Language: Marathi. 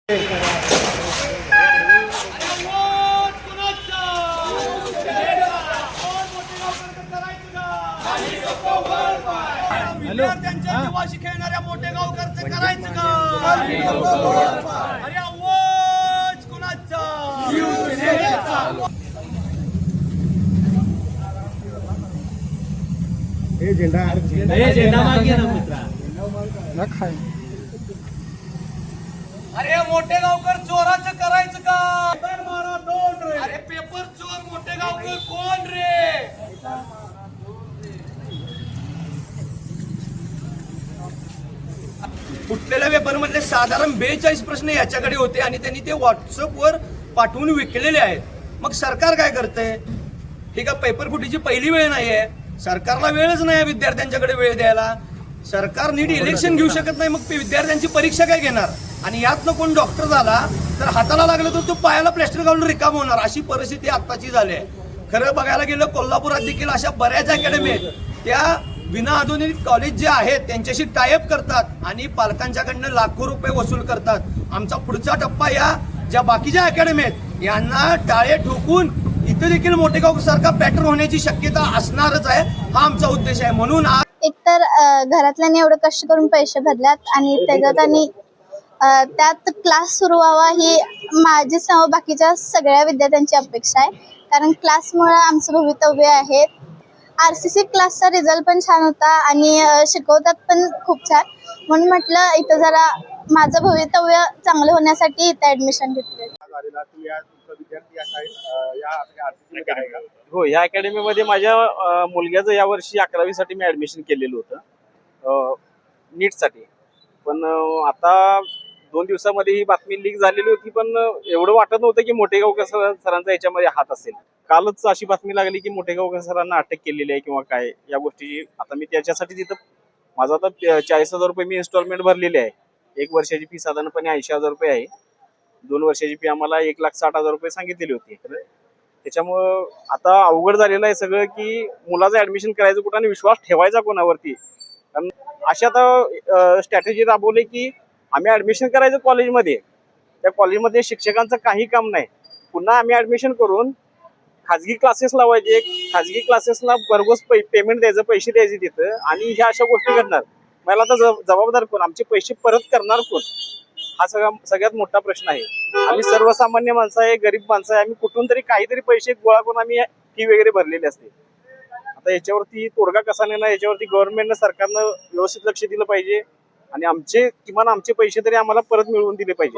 विद्यार्थ्यांच्या जीवाशी खेळणाऱ्या मोठे गावकरचं करायचं का? अरे आवाज कुणाचा? झेंडा मागे ना मित्रा. अरे मोठे गावकर चोराचं करायचं का? अरे पेपर चोर मोठे गावकर कोण रे? फुटलेल्या पेपर मधले साधारण 42 प्रश्न याच्याकडे होते आणि त्यांनी ते व्हॉट्सअपवर पाठवून विकलेले आहेत. मग सरकार काय करतंय? ठीक आहे, पेपर फुटीची पहिली वेळ नाहीये, सरकारला वेळच नाही विद्यार्थ्यांच्याकडे वेळ द्यायला. सरकार नीट इलेक्शन घेऊ शकत नाही, मग विद्यार्थ्यांची परीक्षा काय घेणार? आणि यातनं कोण डॉक्टर झाला तर हाताला लागलं तर तो पायाला प्लॅस्टर घालून रिकाम होणार, अशी परिस्थिती आत्ताची झाली आहे. खरं बघायला गेलं कोल्हापुरात देखील अशा बऱ्याच अकॅडमी आहेत, त्या विना आधुनिक कॉलेज जे आहेत त्यांच्याशी टायअप करतात आणि पालकांच्याकडनं लाखो रुपये वसूल करतात. आमचा पुढचा टप्पा या ज्या बाकीच्या अकॅडमी आहेत यांना टाळे ठोकून इथं देखील मोठेगाव सारखा पॅटर्न होण्याची शक्यता असणारच आहे. हा आमचा उद्देश आहे. म्हणून एकतर घरातल्याने एवढं कष्ट करून पैसे भरल्यात आणि त्याच्यात आणि त्यात क्लास सुरू व्हावा ही माझीच नाव बाकीच्या सगळ्या विद्यार्थ्यांची अपेक्षा आहे. कारण क्लासमुळे आमचं भवितव्य आहे. RCC क्लासचा रिझल्ट पण छान होता आणि शिकवतात पण खूप छान, म्हणून म्हटलं इथं जरा माझं भवितव्य चांगलं होण्यासाठी इथं ऍडमिशन घेतलं. हो, या अकॅडमीमध्ये माझ्या मुलग्याचं यावर्षी 11वी साठी मी ऍडमिशन केलेलं होतं नीटसाठी. पण आता 2 दिवसामध्ये ही बातमी लीक झालेली होती, पण एवढं वाटत नव्हतं की मोठेगावकर सरांचा याच्यामध्ये हात असेल. कालच अशी बातमी लागली की मोठेगावकर सरांना अटक केलेली आहे किंवा काय या गोष्टीची. आता मी त्याच्यासाठी तिथं माझा आता 40,000 रुपये मी इन्स्टॉलमेंट भरलेली आहे. 1 वर्षाची फी साधारणपणे 80,000 रुपये आहे. 2 वर्षाची फी आम्हाला 1,60,000 रुपये सांगितलेली होती. त्याच्यामुळं आता अवघड झालेलं आहे सगळं की मुलाचं ऍडमिशन करायचं कुठं आणि विश्वास ठेवायचा कोणावरती. कारण अशा आता स्ट्रॅटेजी राबवली की आम्ही ऍडमिशन करायचं कॉलेजमध्ये, त्या कॉलेजमध्ये शिक्षकांचं काही काम नाही, पुन्हा आम्ही ऍडमिशन करून खाजगी क्लासेस लावायचे, खाजगी क्लासेसला भरघोस पेमेंट द्यायचं, पैसे द्यायचे तिथं, आणि ह्या अशा गोष्टी करणार. मला आता जबाबदार कोण? आमचे पैसे परत करणार कोण? हा सगळ्यात मोठा प्रश्न आहे. आम्ही सर्वसामान्य माणसं आहे, गरीब माणसं आहे, आम्ही कुठून तरी काहीतरी पैसे गोळा करून आम्ही फी वगैरे भरलेली असते. आता याच्यावरती तोडगा कसा नेणार, याच्यावरती गव्हर्नमेंटनं सरकारनं व्यवस्थित लक्ष दिलं पाहिजे आणि किमान आमचे पैसे तरी आम्हाला परत मिळवून दिले पाहिजे.